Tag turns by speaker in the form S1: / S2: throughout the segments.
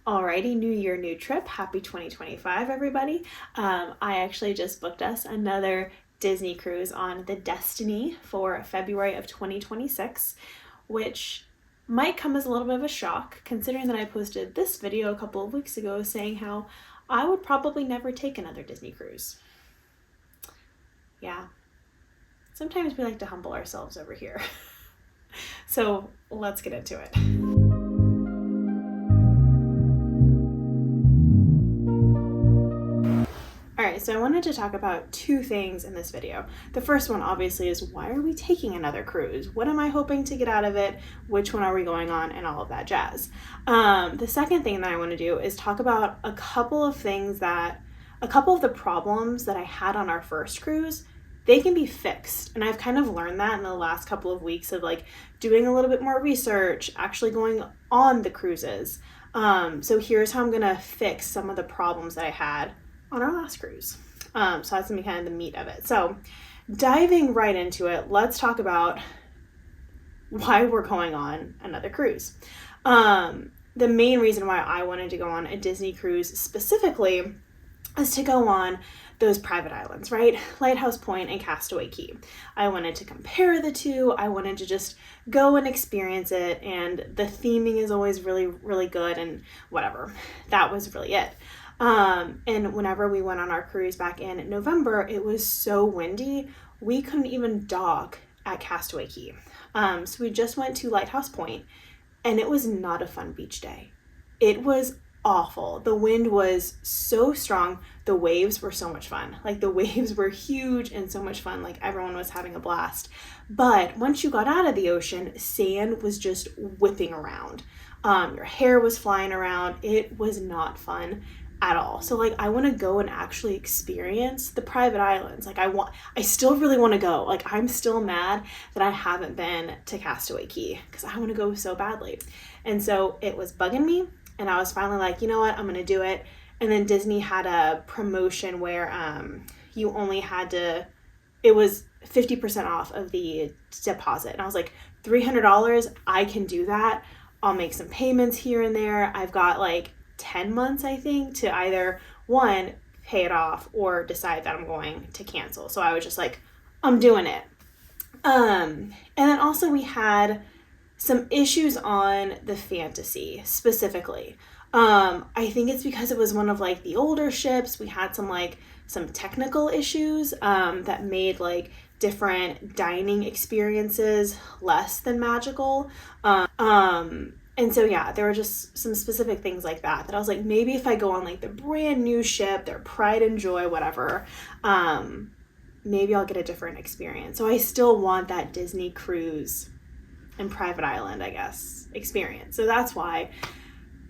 S1: Alrighty, new year, new trip. Happy 2025, everybody. I actually just booked us another Disney cruise on the Destiny for February of 2026, which might come as a little bit of a shock considering that I posted this video a couple of weeks ago saying how I would probably never take another Disney cruise. Yeah, sometimes we like to humble ourselves over here. So let's get into it. Alright, so I wanted to talk about two things in this video. The first one obviously is, why are we taking another cruise? What am I hoping to get out of it? Which one are we going on? And all of that jazz. The second thing that I want to do is talk about a couple of the problems that I had on our first cruise. They can be fixed, and I've kind of learned that in the last couple of weeks of like doing a little bit more research, actually going on the cruises. So here's how I'm gonna fix some of the problems that I had on our last cruise. So that's gonna be kind of the meat of it. So diving right into it, let's talk about why we're going on another cruise. The main reason why I wanted to go on a Disney cruise specifically is to go on those private islands, right? Lighthouse Point and Castaway Cay. I wanted to compare the two. I wanted to just go and experience it, and the theming is always really, really good, and whatever. That was really it. And whenever we went on our cruise back in November, it was so windy, we couldn't even dock at Castaway Cay. So we just went to Lighthouse Point, and it was not a fun beach day. It was awful. The wind was so strong. The waves were so much fun. Like, the waves were huge and so much fun. Like, everyone was having a blast. But once you got out of the ocean, sand was just whipping around. Your hair was flying around. It was not fun at all. So like, I want to go and actually experience the private islands. Like, I still really want to go. Like, I'm still mad that I haven't been to Castaway Cay because I want to go so badly. And so it was bugging me, and I was finally like, you know what, I'm going to do it. And then Disney had a promotion where you only had to, it was 50% off of the deposit. And I was like, $300, I can do that. I'll make some payments here and there. I've got like 10 months, I think, to either one, pay it off, or decide that I'm going to cancel. So I was just like, I'm doing it. And then also we had some issues on the Fantasy specifically. I think it's because it was one of like the older ships. We had some technical issues that made like different dining experiences less than magical. And so, yeah, there were just some specific things like that I was like, maybe if I go on like the brand new ship, their Pride and Joy, whatever, maybe I'll get a different experience. So I still want that Disney cruise and private island, I guess, experience. So that's why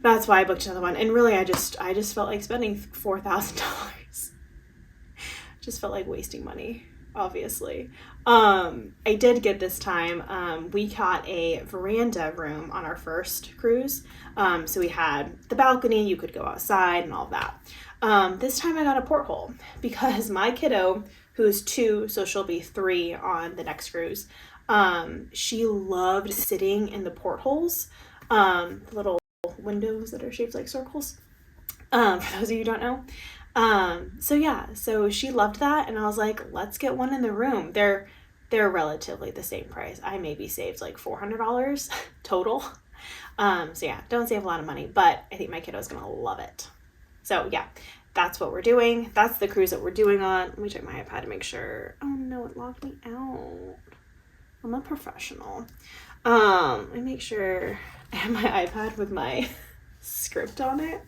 S1: I booked another one. And really, I just felt like spending $4,000. Just felt like wasting money, obviously. I did get this time, we got a veranda room on our first cruise. So we had the balcony, you could go outside and all that. This time I got a porthole because my kiddo, who's 2, so she'll be 3 on the next cruise, she loved sitting in the portholes, the little windows that are shaped like circles, for those of you who don't know. So she loved that, and I was like, let's get one in the room. They're relatively the same price. I maybe saved like $400 total. So yeah, don't save a lot of money, but I think my kiddo's gonna love it. So yeah, that's what we're doing. That's the cruise that we're doing on. Let me check my iPad to make sure. Oh no, it locked me out. I'm a professional. Let me make sure I have my iPad with my script on it.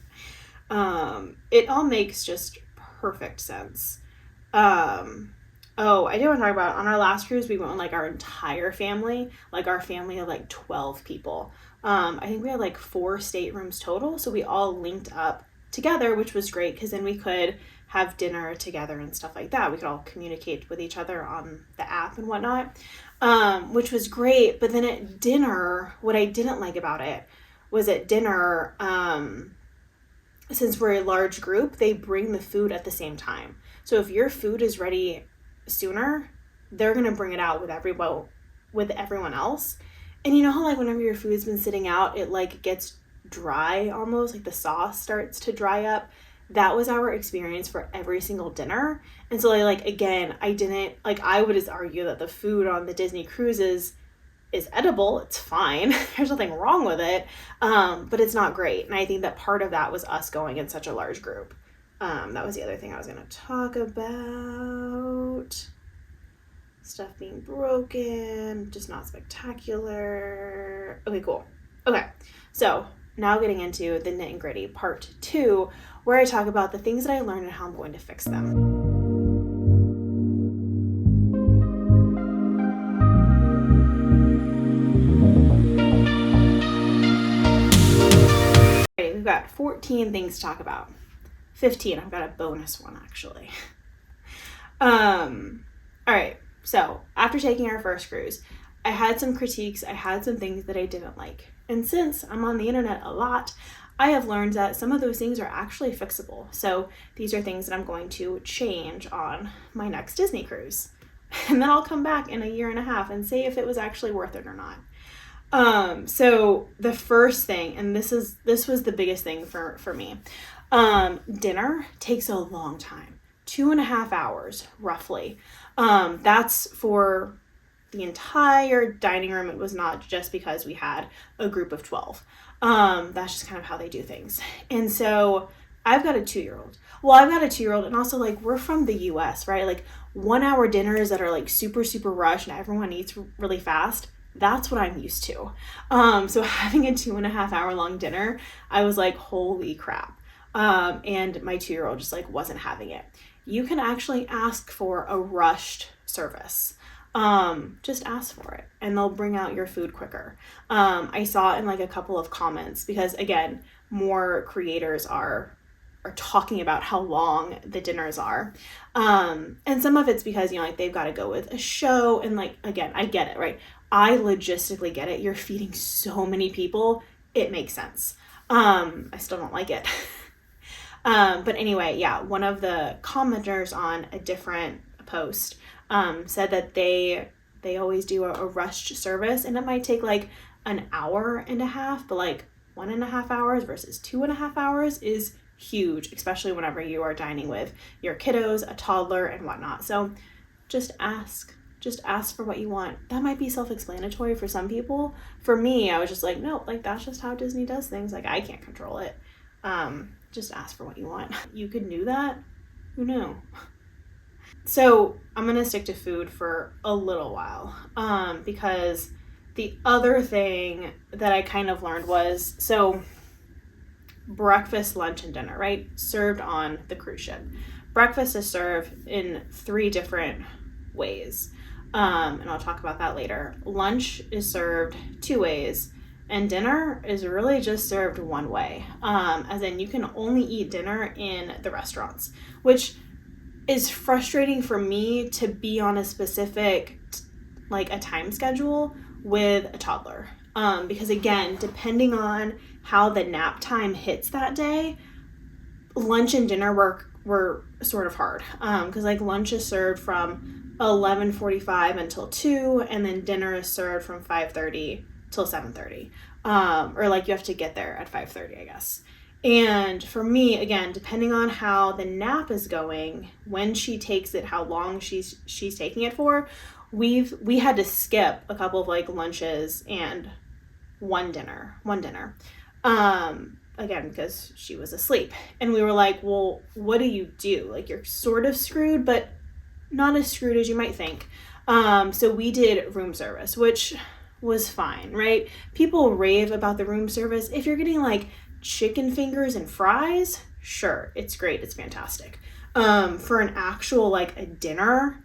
S1: It all makes just perfect sense. I do want to talk about, on our last cruise, we went with like our entire family, like our family of like 12 people. I think we had like 4 staterooms total. So we all linked up together, which was great because then we could have dinner together and stuff like that. We could all communicate with each other on the app and whatnot, which was great. But then at dinner, what I didn't like about it was at dinner, since we're a large group, they bring the food at the same time. So if your food is ready sooner, they're going to bring it out with everyone else. And you know how like whenever your food's been sitting out, it like gets dry almost, like the sauce starts to dry up. That was our experience for every single dinner. And so like again, I would just argue that the food on the Disney cruises is edible. It's fine. There's nothing wrong with it. But it's not great. And I think that part of that was us going in such a large group. That was the other thing I was going to talk about. Stuff being broken, just not spectacular. Okay, cool. Okay, so now getting into the nit and gritty part 2, where I talk about the things that I learned and how I'm going to fix them. Okay, we've got 14 things to talk about. 15, I've got a bonus one actually. All right, so after taking our first cruise, I had some critiques, I had some things that I didn't like. And since I'm on the internet a lot, I have learned that some of those things are actually fixable. So these are things that I'm going to change on my next Disney cruise. And then I'll come back in a year and a half and say if it was actually worth it or not. So the first thing, and this was the biggest thing for me, dinner takes a long time, 2.5 hours roughly. That's for the entire dining room. It was not just because we had a group of 12. That's just kind of how they do things. And so I've got a 2-year-old. Well, I've got a 2-year-old, and also like we're from the US, right? Like 1-hour dinners that are like super, super rushed and everyone eats really fast. That's what I'm used to. So having a 2.5 hour long dinner, I was like, holy crap. And my 2-year-old just like wasn't having it. You can actually ask for a rushed service. Just ask for it and they'll bring out your food quicker. I saw it in like a couple of comments because again, more creators are talking about how long the dinners are. And some of it's because, like they've got to go with a show and like, again, I get it, right? I logistically get it. You're feeding so many people. It makes sense. I still don't like it. But anyway, yeah, one of the commenters on a different post said that they always do a rushed service and it might take like an hour and a half, but like 1.5 hours versus 2.5 hours is huge, especially whenever you are dining with your kiddos, a toddler, and whatnot. So just ask for what you want. That might be self-explanatory for some people. For me, I was just like, no, like that's just how Disney does things. Like I can't control it. Just ask for what you want. You could do that. Who knew? So I'm going to stick to food for a little while, because the other thing that I kind of learned was, so breakfast, lunch, and dinner, right? Served on the cruise ship. Breakfast is served in 3 different ways. And I'll talk about that later. Lunch is served 2 ways. And dinner is really just served 1 way. As in you can only eat dinner in the restaurants, which is frustrating for me to be on a specific, like a time schedule with a toddler. Because again, depending on how the nap time hits that day, lunch and dinner were sort of hard. Because like lunch is served from 11:45 until 2, and then dinner is served from 5:30 till 7:30. Or like you have to get there at 5:30, I guess. And for me, again, depending on how the nap is going, when she takes it, how long she's taking it for, we had to skip a couple of like lunches and one dinner. Again, because she was asleep. And we were like, well, what do you do? Like you're sort of screwed, but not as screwed as you might think. So we did room service, which was fine, right? People rave about the room service. If you're getting like chicken fingers and fries, sure, it's great, it's fantastic. For an actual like a dinner,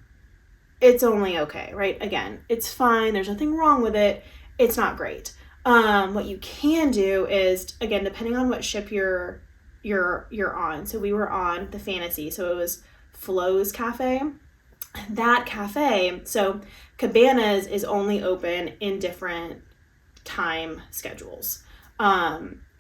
S1: it's only okay, right? Again, it's fine, there's nothing wrong with it, it's not great. What you can do is, again, depending on what ship you're on. So we were on the Fantasy, so it was Flo's Cafe. That cafe, so Cabanas is only open in different time schedules.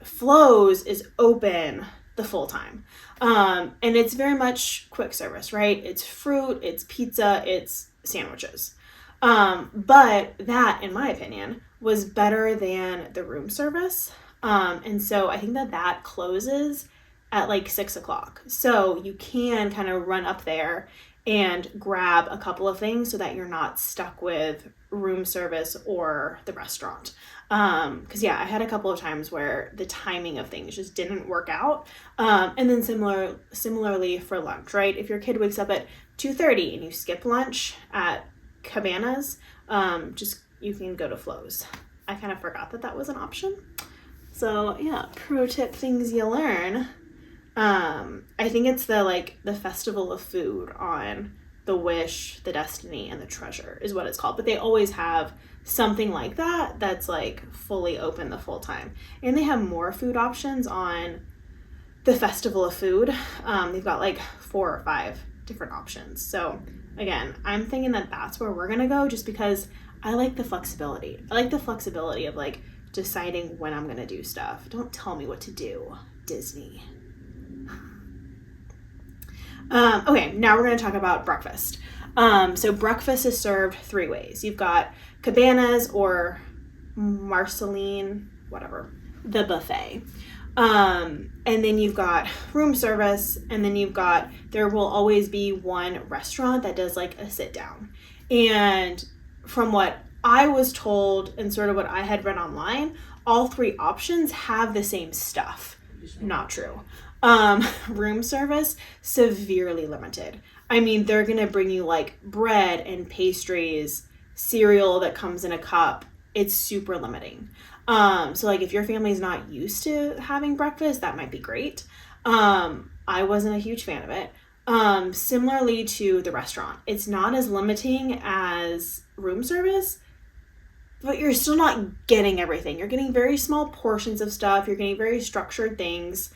S1: Flo's is open the full time. And it's very much quick service, right? It's fruit, it's pizza, it's sandwiches. But that, in my opinion, was better than the room service. And so I think that closes at like 6 o'clock. So you can kind of run up there and grab a couple of things so that you're not stuck with room service or the restaurant. Because I had a couple of times where the timing of things just didn't work out. And then similarly for lunch, right? If your kid wakes up at 2:30 and you skip lunch at Cabanas, you can go to Flo's. I kind of forgot that was an option. So pro tip, things you learn. I think it's the Festival of Food on the Wish, the Destiny, and the Treasure is what it's called. But they always have something like that that's like fully open the full time. And they have more food options on the Festival of Food. They've got like 4 or 5 different options. So again, I'm thinking that that's where we're going to go just because I like the flexibility. I like the flexibility of like deciding when I'm going to do stuff. Don't tell me what to do, Disney. Okay, now we're going to talk about breakfast. So breakfast is served 3 ways. You've got Cabanas or Marceline, whatever, the buffet. And then you've got room service, and then there will always be one restaurant that does like a sit down. And from what I was told and sort of what I had read online, all 3 options have the same stuff. Not true. Room service, severely limited. I mean, they're going to bring you like bread and pastries, cereal that comes in a cup. It's super limiting. So like if your family's not used to having breakfast, that might be great. I wasn't a huge fan of it. Similarly to the restaurant, it's not as limiting as room service, but you're still not getting everything. You're getting very small portions of stuff. You're getting very structured things.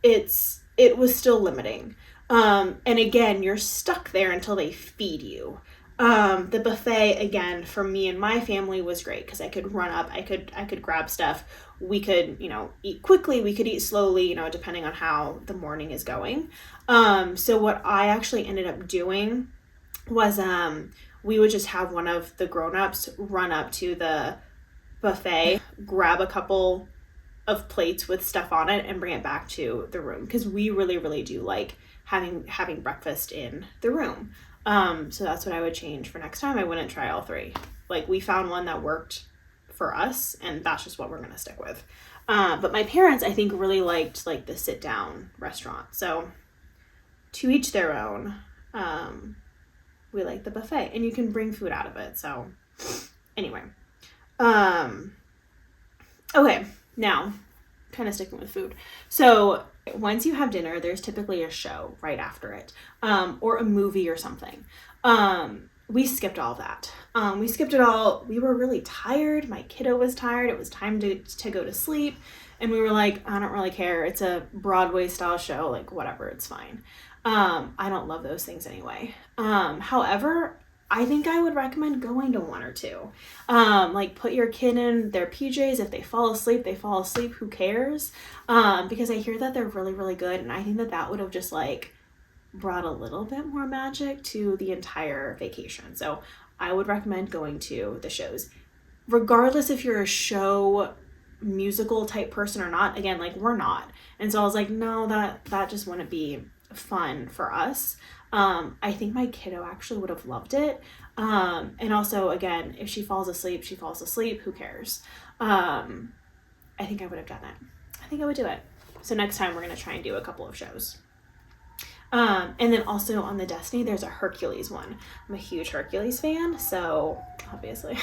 S1: It was still limiting. And again, you're stuck there until they feed you. The buffet, again, for me and my family was great because I could run up, I could grab stuff. We could, eat quickly, we could eat slowly, depending on how the morning is going. So what I actually ended up doing was, we would just have one of the grown-ups run up to the buffet, grab a couple of plates with stuff on it and bring it back to the room because we really, really do like having breakfast in the room. So that's what I would change for next time. I wouldn't try all 3. Like we found one that worked for us and that's just what we're going to stick with. But my parents, I think, really liked like the sit down restaurant. So to each their own. We like the buffet and you can bring food out of it. So anyway, okay, now kind of sticking with food. So once you have dinner, there's typically a show right after it, or a movie or something. We skipped all that. We skipped it all. We were really tired. My kiddo was tired. It was time to go to sleep. And we were like, I don't really care. It's a Broadway style show. Like whatever, it's fine. I don't love those things anyway. However, I think I would recommend going to 1 or 2. Like put your kid in their PJs. If they fall asleep, they fall asleep. Who cares? Because I hear that they're really, really good. And I think that would have just like brought a little bit more magic to the entire vacation. So I would recommend going to the shows. Regardless if you're a show musical type person or not, again, like we're not. And so I was like, no, that just wouldn't be fun for us. I think my kiddo actually would have loved it. And also, again, if she falls asleep, she falls asleep. Who cares? I think I would have done it. I think I would do it. So next time we're going to try and do a couple of shows. And then also on the Destiny, there's a Hercules one. I'm a huge Hercules fan, so obviously.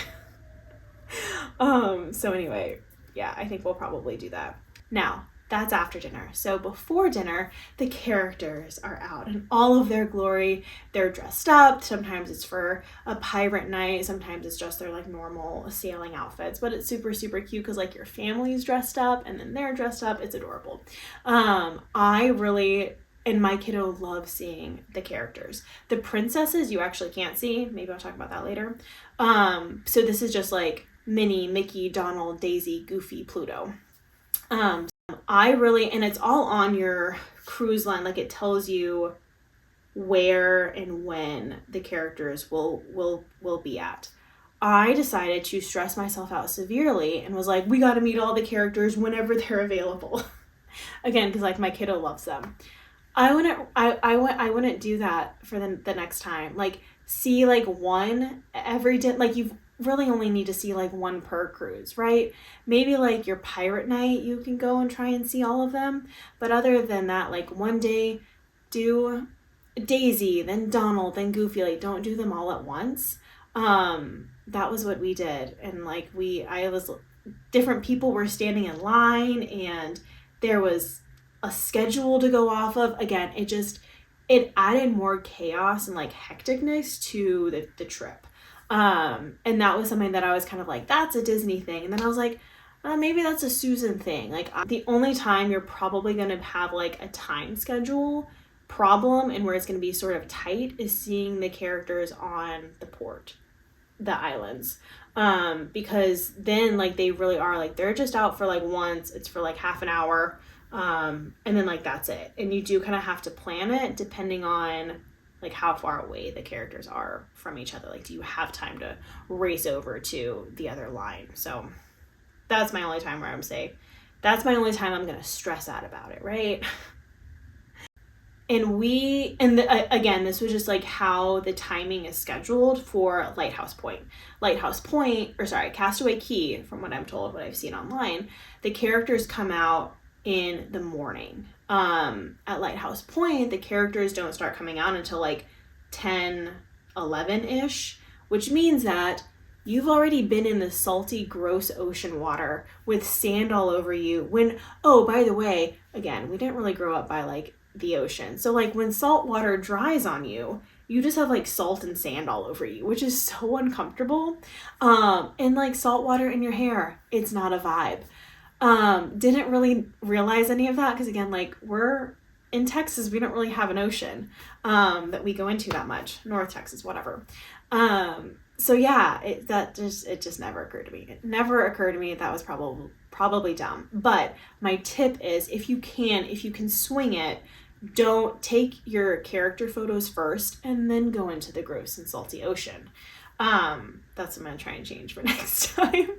S1: So anyway, yeah, I think we'll probably do that. Now, that's after dinner. So before dinner, the characters are out in all of their glory. They're dressed up. Sometimes it's for a pirate night. Sometimes it's just their like normal sailing outfits. But it's super, super cute because like your family's dressed up and then they're dressed up. It's adorable. I really, and my kiddo loves seeing the characters. The princesses you actually can't see. Maybe I'll talk about that later. So this is just like Minnie, Mickey, Donald, Daisy, Goofy, Pluto. I really, and it's all on your cruise line, like it tells you where and when the characters will be at. I decided to stress myself out severely and was like, we got to meet all the characters whenever they're available. Again, because like my kiddo loves them. I wouldn't do that for the next time. Like, see like one every day. Like, you really only need to see like one per cruise, right? Maybe like your pirate night, you can go and try and see all of them. But other than that, like one day, do Daisy, then Donald, then Goofy. Like, don't do them all at once. That was what we did. And like different people were standing in line, and there was a schedule to go off of. Again, it added more chaos and like hecticness to the trip. And that was something that I was kind of like, that's a Disney thing. And then I was like, maybe that's a Susan thing. Like, the only time you're probably going to have like a time schedule problem and where it's going to be sort of tight is seeing the characters on the islands. Because then like they really are like, they're just out for like once, it's for like half an hour. And then like that's it. And you do kind of have to plan it depending on like how far away the characters are from each other. Like, do you have time to race over to the other line? So that's my only time where I'm saying, that's my only time I'm going to stress out about it, right? And again, this was just like how the timing is scheduled for Castaway Cay, from what I'm told, what I've seen online, the characters come out in the morning. At Lighthouse Point, the characters don't start coming out until like 10, 11-ish, which means that you've already been in the salty, gross ocean water with sand all over you when, oh, by the way, again, we didn't really grow up by like the ocean. So like when salt water dries on you, you just have like salt and sand all over you, which is so uncomfortable. And like salt water in your hair, it's not a vibe. Didn't really realize any of that because again, like we're in Texas, we don't really have an ocean that we go into that much. North Texas, whatever. So yeah, it just never occurred to me. It never occurred to me. That was probably dumb. But my tip is if you can swing it, don't take your character photos first and then go into the gross and salty ocean. That's what I'm going to try and change for next time.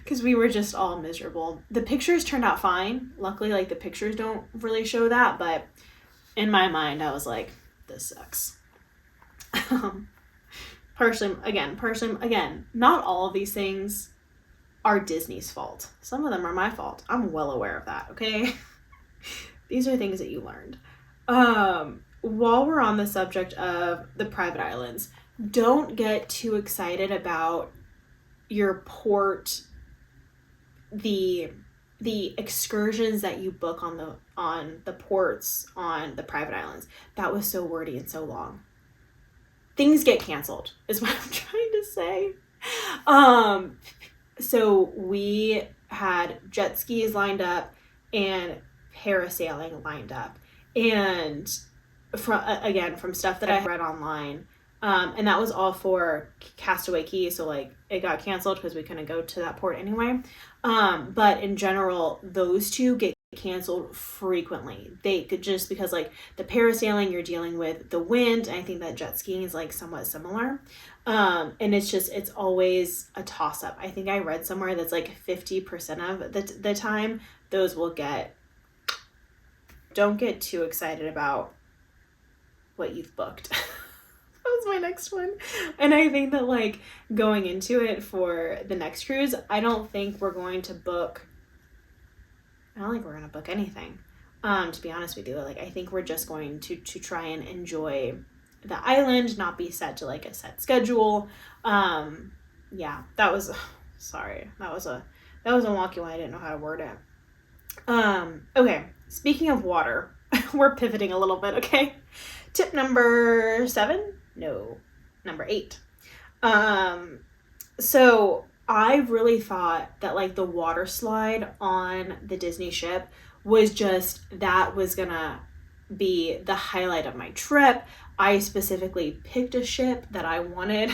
S1: Because we were just all miserable. The pictures turned out fine. Luckily, like the pictures don't really show that, but in my mind, I was like, this sucks. Partially, again, not all of these things are Disney's fault. Some of them are my fault. I'm well aware of that, okay? These are things that you learned. While we're on the subject of the private islands, don't get too excited about your port, the excursions that you book on the ports on the private islands. That was so wordy and so long. Things get canceled is what I'm trying to say. So we had jet skis lined up and parasailing lined up, and from stuff that I read online. And that was all for Castaway Cay, so like it got canceled because we couldn't go to that port anyway. But in general, those two get canceled frequently. They could, just because like the parasailing, you're dealing with the wind, and I think that jet skiing is like somewhat similar. And it's always a toss up. I think I read somewhere that's like 50% of the time those will get. Don't get too excited about what you've booked. That was my next one. And I think that like going into it for the next cruise, I don't think we're going to book anything. To be honest with you, like I think we're just going to try and enjoy the island, not be set to like a set schedule. Yeah, that was a wonky one. I didn't know how to word it. Okay, speaking of water, we're pivoting a little bit, okay? Tip number 7? No, number 8. So I really thought that like the water slide on the Disney ship was gonna be the highlight of my trip. I specifically picked a ship that I wanted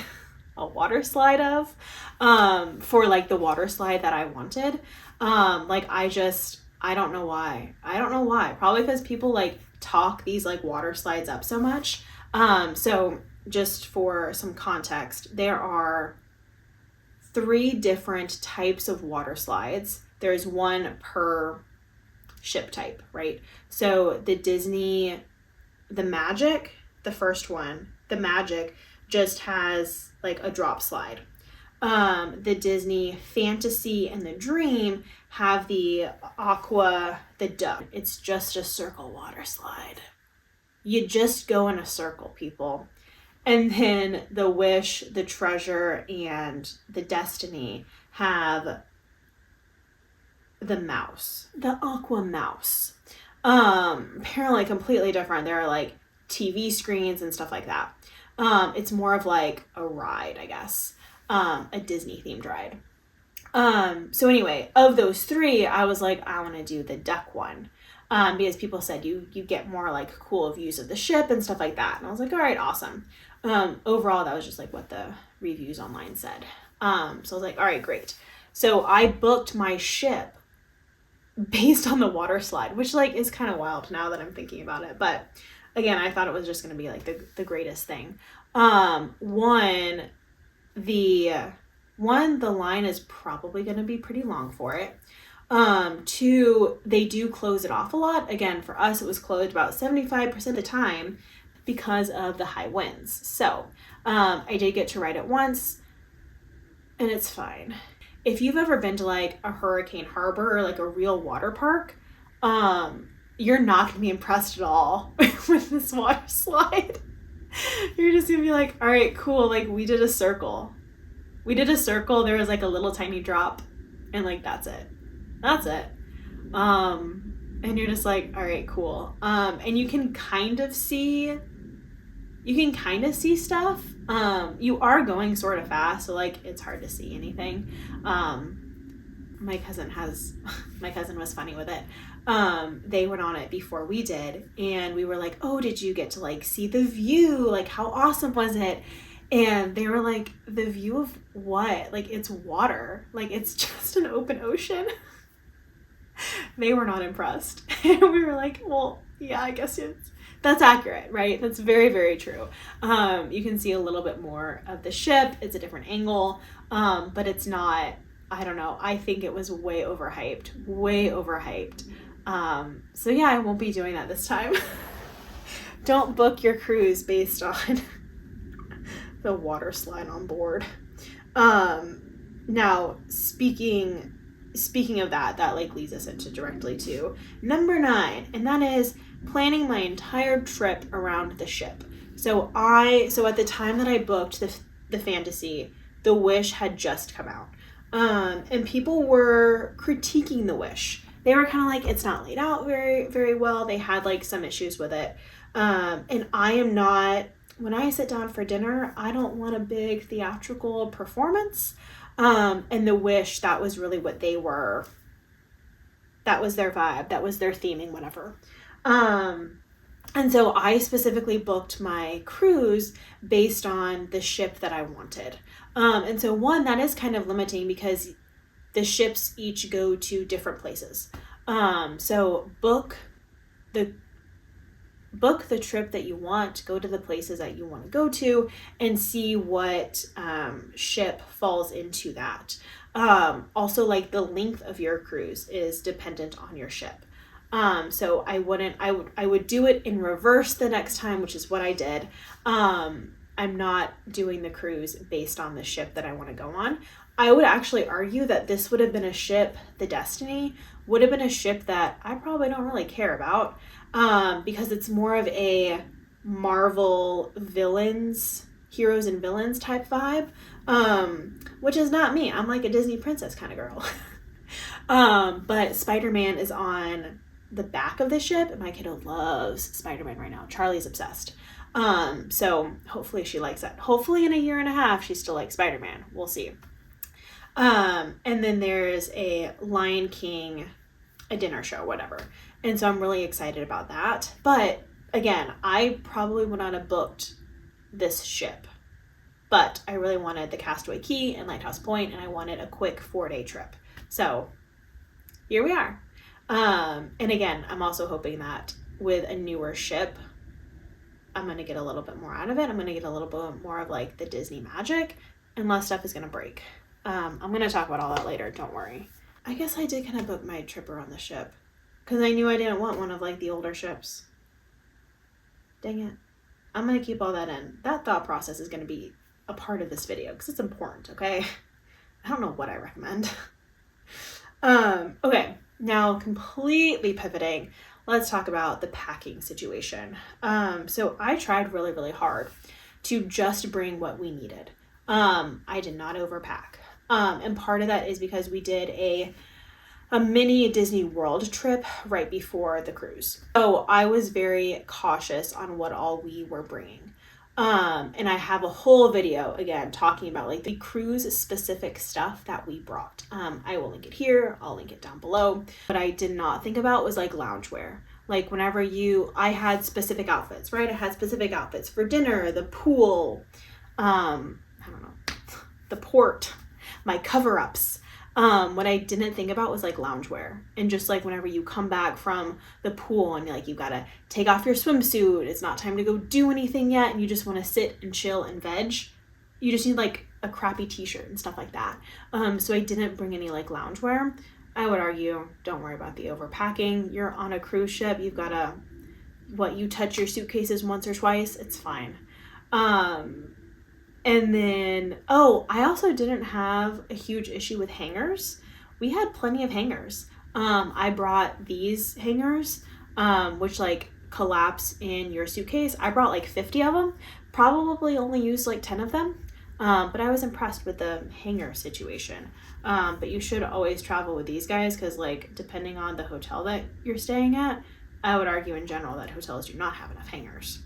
S1: a water slide of, for like the water slide that I wanted. I don't know why. Probably because people like talk these like water slides up so much. So just for some context, there are 3 different types of water slides. There's one per ship type, right? So the Magic, the first one, the Magic just has like a drop slide. The Disney Fantasy and the Dream have the Aqua, the Duck. It's just a circle water slide. You just go in a circle, people. And then the Wish, the Treasure, and the Destiny have the Mouse, the Aqua Mouse. Apparently completely different. There are like TV screens and stuff like that. It's more of like a ride, I guess. A Disney themed ride. So anyway, of those 3, I was like, I want to do the duck one. Because people said you get more like cool views of the ship and stuff like that. And I was like, all right, awesome. Overall, that was just like what the reviews online said. So I was like, all right, great. So I booked my ship based on the water slide, which like is kind of wild now that I'm thinking about it. But again, I thought it was just going to be like the greatest thing. The line is probably going to be pretty long for it. 2, they do close it off a lot. Again, for us, it was closed about 75% of the time because of the high winds. So, I did get to ride it once, and it's fine. If you've ever been to like a Hurricane Harbor or like a real water park, you're not going to be impressed at all with this water slide. You're just going to be like, all right, cool. Like we did a circle. There was like a little tiny drop and like, that's it. And you're just like, all right, cool. And you can kind of see stuff. You are going sort of fast, so like it's hard to see anything. My cousin was funny with it. They went on it before we did, and we were like, oh, did you get to like see the view? Like, how awesome was it? And they were like, the view of what? Like, it's water. Like, it's just an open ocean. They were not impressed. And we were like, well, yeah, I guess that's accurate, right? That's very, very true. You can see a little bit more of the ship. It's a different angle, but it's not, I don't know. I think it was way overhyped. So yeah, I won't be doing that this time. Don't book your cruise based on the water slide on board. Now, speaking of that like leads us into directly to number 9, and that is planning my entire trip around the ship. So at the time that I booked the Fantasy, the Wish had just come out. And people were critiquing the Wish. They were kind of like, it's not laid out very, very well. They had like some issues with it. And I am not, when I sit down for dinner, I don't want a big theatrical performance. And the Wish, that was really what they were. That was their vibe. That was their theming, whatever. And so I specifically booked my cruise based on the ship that I wanted. And so one, that is kind of limiting because the ships each go to different places. So book the trip that you want, go to the places that you want to go to, and see what ship falls into that. Also, like the length of your cruise is dependent on your ship. So I would do it in reverse the next time, which is what I did. I'm not doing the cruise based on the ship that I want to go on. I would actually argue that this would have been a ship, the Destiny, would have been a ship that I probably don't really care about, because it's more of a Marvel heroes and villains type vibe, which is not me. I'm like a Disney princess kind of girl. But Spider-Man is on the back of the ship, and my kiddo loves Spider-Man right now. Charlie's obsessed. So hopefully she likes that. Hopefully in a year and a half, she still likes Spider-Man. We'll see. And then there's a Lion King, a dinner show, whatever. And so I'm really excited about that. But again, I probably would not have booked this ship, but I really wanted the Castaway Cay and Lighthouse Point, and I wanted a quick 4-day trip. So here we are. And again, I'm also hoping that with a newer ship, I'm going to get a little bit more out of it. I'm going to get a little bit more of like the Disney magic, and less stuff is going to break. I'm going to talk about all that later. Don't worry. I guess I did kind of book my trip around the ship because I knew I didn't want one of like the older ships. Dang it. I'm going to keep all that in. That thought process is going to be a part of this video because it's important, okay? I don't know what I recommend. Okay, now completely pivoting, let's talk about the packing situation. So I tried really, really hard to just bring what we needed. I did not overpack. And part of that is because we did a mini Disney World trip right before the cruise. So I was very cautious on what all we were bringing. And I have a whole video again talking about like the cruise specific stuff that we brought. I will link it here. I'll link it down below. What I did not think about was like loungewear. Like whenever I had specific outfits, right? I had specific outfits for dinner, the pool, I don't know, the port, my cover-ups. What I didn't think about was like loungewear, and just like whenever you come back from the pool and like you gotta take off your swimsuit, it's not time to go do anything yet, and you just want to sit and chill and veg, you just need like a crappy t-shirt and stuff like that. So I didn't bring any like loungewear. I would argue, don't worry about the overpacking. You're on a cruise ship, you've gotta, you touch your suitcases once or twice, it's fine. And then, I also didn't have a huge issue with hangers. We had plenty of hangers. I brought these hangers, which like collapse in your suitcase. I brought like 50 of them, probably only used like 10 of them. But I was impressed with the hanger situation. But you should always travel with these guys because like depending on the hotel that you're staying at, I would argue in general that hotels do not have enough hangers.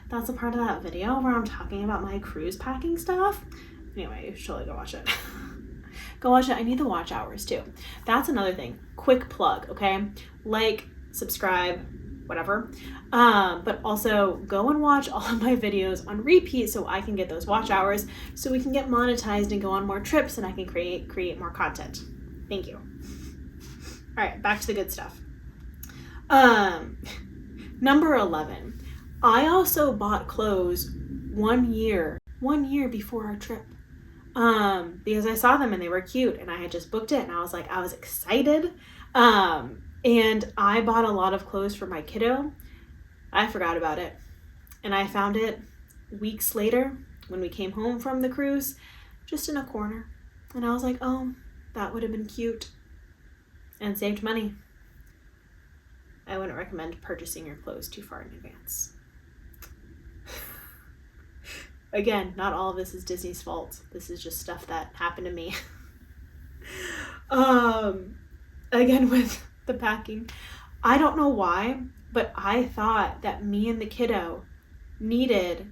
S1: That's a part of that video where I'm talking about my cruise packing stuff. Anyway, you should totally go watch it. Go watch it. I need the watch hours too. That's another thing. Quick plug, okay? Like, subscribe, whatever. But also go and watch all of my videos on repeat so I can get those watch hours so we can get monetized and go on more trips and I can create more content. Thank you. All right, back to the good stuff. Number 11. I also bought clothes 1 year before our trip, because I saw them and they were cute and I had just booked it and I was excited. And I bought a lot of clothes for my kiddo. I forgot about it and I found it weeks later when we came home from the cruise, just in a corner. And I was like, oh, that would have been cute and saved money. I wouldn't recommend purchasing your clothes too far in advance. Again, not all of this is Disney's fault. This is just stuff that happened to me. Again, with the packing, I don't know why, but I thought that me and the kiddo needed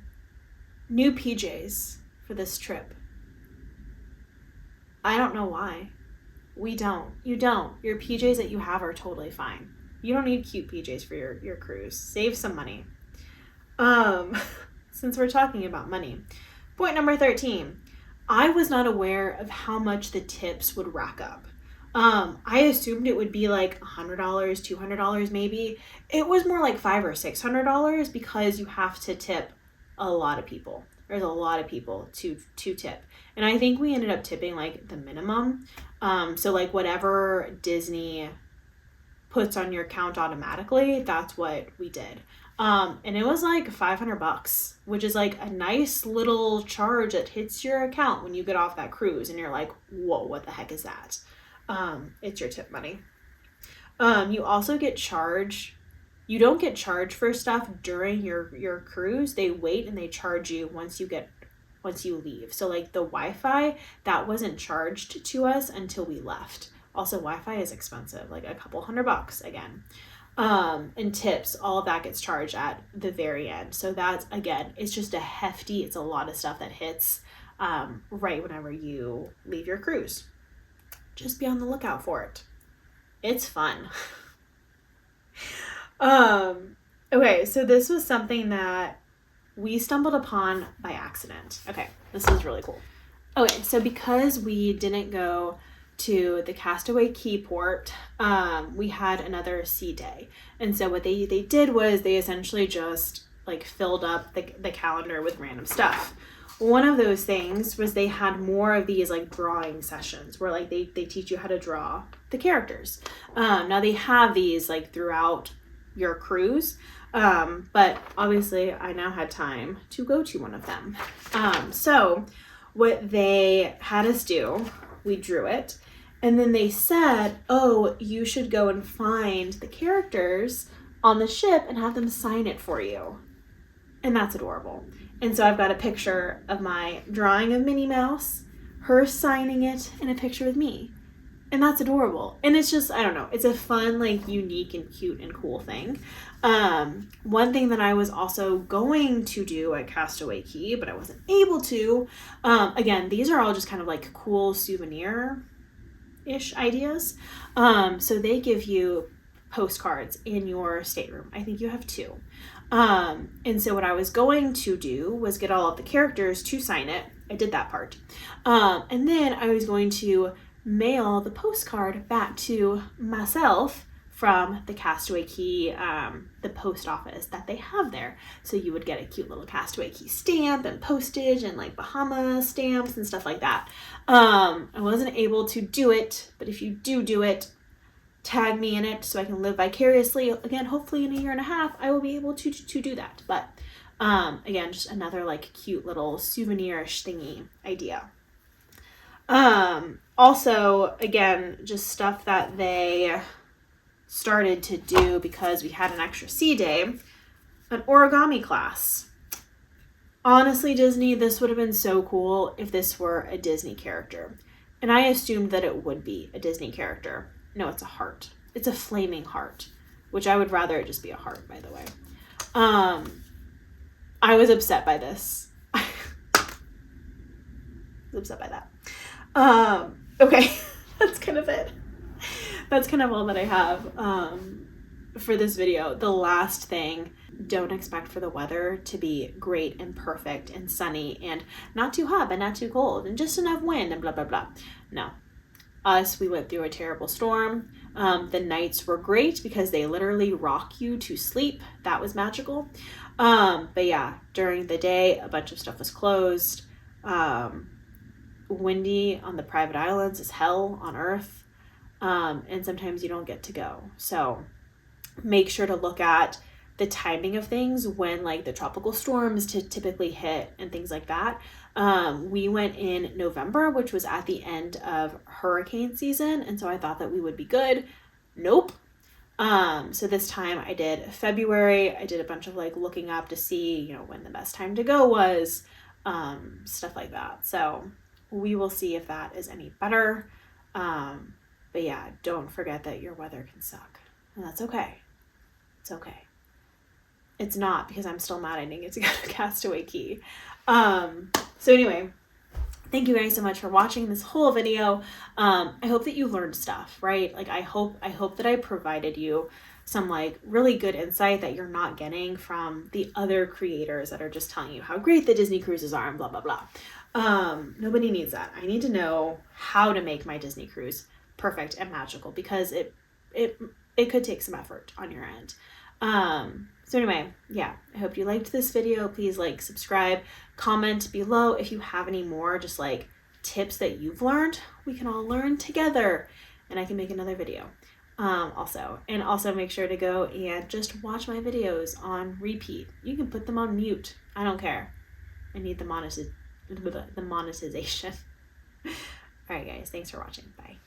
S1: new PJs for this trip. I don't know why. We don't. You don't. Your PJs that you have are totally fine. You don't need cute PJs for your cruise. Save some money. Since we're talking about money. Point number 13. I was not aware of how much the tips would rack up. I assumed it would be like $100, $200 maybe. It was more like $500 or $600 because you have to tip a lot of people. There's a lot of people to tip. And I think we ended up tipping like the minimum. So like whatever Disney puts on your account automatically, that's what we did. And it was like $500, which is like a nice little charge that hits your account when you get off that cruise and you're like, whoa, what the heck is that? It's your tip money. You also get charged. You don't get charged for stuff during your cruise. They wait and they charge you once you leave. So like the Wi-Fi, that wasn't charged to us until we left. Also, Wi-Fi is expensive, like a couple $100 again. And tips, all of that gets charged at the very end. So that's, again, it's a lot of stuff that hits right whenever you leave your cruise. Just be on the lookout for it. It's fun. Okay, so this was something that we stumbled upon by accident. Okay, this is really cool. Okay, so because we didn't go to the Castaway Key port, we had another sea day. And so what they did was they essentially just like filled up the calendar with random stuff. one of those things was they had more of these like drawing sessions where like they teach you how to draw the characters. Now they have these like throughout your cruise, but obviously I now had time to go to one of them. So what they had us do, we drew it, and then they said, oh, you should go and find the characters on the ship and have them sign it for you. And that's adorable. And so I've got a picture of my drawing of Minnie Mouse, her signing it, and a picture with me. And that's adorable. And it's just, I don't know, it's a fun, like, unique and cute and cool thing. One thing that I was also going to do at Castaway Cay, but I wasn't able to, again, these are all just kind of like cool souvenir-ish ideas. So they give you postcards in your stateroom. I think you have 2. And so what I was going to do was get all of the characters to sign it. I did that part. And then I was going to mail the postcard back to myself from the Castaway Cay, the post office that they have there. So you would get a cute little Castaway Cay stamp and postage and like Bahama stamps and stuff like that. I wasn't able to do it, but if you do it, tag me in it so I can live vicariously. Again, hopefully in a year and a half, I will be able to do that. But again, just another like cute little souvenir-ish thingy idea. Also, again, just stuff that they started to do because we had an extra sea day, an origami class. Honestly, Disney, this would have been so cool if this were a Disney character. And I assumed that it would be a Disney character. No, it's a heart. It's a flaming heart, which I would rather it just be a heart, by the way. I was upset by this. I was upset by that. Okay, that's kind of it. That's kind of all that I have for this video. The last thing, don't expect for the weather to be great and perfect and sunny and not too hot but not too cold and just enough wind and blah, blah, blah. No. We went through a terrible storm. The nights were great because they literally rock you to sleep. That was magical. But yeah, during the day, a bunch of stuff was closed. Windy on the private islands is hell on Earth. And sometimes you don't get to go. So make sure to look at the timing of things when like the tropical storms typically hit and things like that. We went in November, which was at the end of hurricane season. And so I thought that we would be good. Nope. So this time I did February. I did a bunch of like looking up to see, you know, when the best time to go was, stuff like that. So we will see if that is any better. But yeah, don't forget that your weather can suck, and that's okay. It's okay. It's not, because I'm still mad I didn't get to go to Castaway Cay. So anyway, thank you guys so much for watching this whole video. I hope that you learned stuff, right? Like I hope that I provided you some like really good insight that you're not getting from the other creators that are just telling you how great the Disney cruises are and blah, blah, blah. Nobody needs that. I need to know how to make my Disney cruise perfect and magical, because it could take some effort on your end. So anyway, yeah, I hope you liked this video. Please like, subscribe, comment below if you have any more just like tips that you've learned. We can all learn together and I can make another video. Also make sure to go and just watch my videos on repeat. You can put them on mute. I don't care. I need the monetization. All right, guys, thanks for watching. Bye.